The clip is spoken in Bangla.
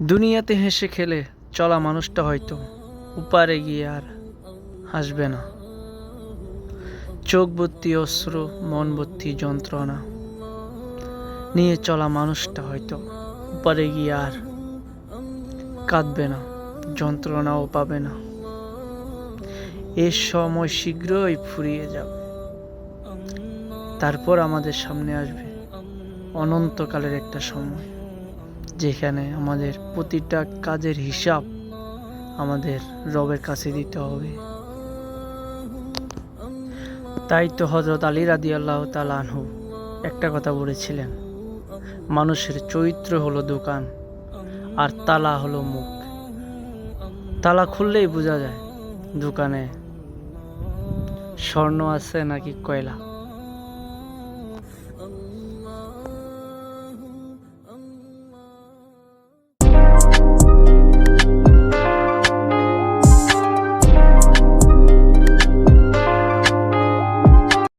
দুনিয়াতে হেসে খেলে চলা মানুষটা হয়তো উপারে গিয়ে আর হাসবে না। চোখ ভর্তি অশ্রু, মন ভর্তি যন্ত্রণা নিয়ে চলা মানুষটা হয়তো উপারে গিয়ে আর কাঁদবে না, যন্ত্রণাও পাবে না। এ সময় শীঘ্রই ফুরিয়ে যাবে। তারপর আমাদের সামনে আসবে অনন্তকালের একটা সময়, যেখানে আমাদের প্রতিটা কাজের হিসাব আমাদের রবের কাছে দিতে হবে। তাই তো হযরত আলী রাদিয়াল্লাহু তাআলা আনহু একটা কথা বলেছিলেন, মানুষের চরিত্র হলো দোকান আর তালা হলো মুখ। তালা খুললেই বোঝা যায় দোকানে স্বর্ণ আছে নাকি কয়লা।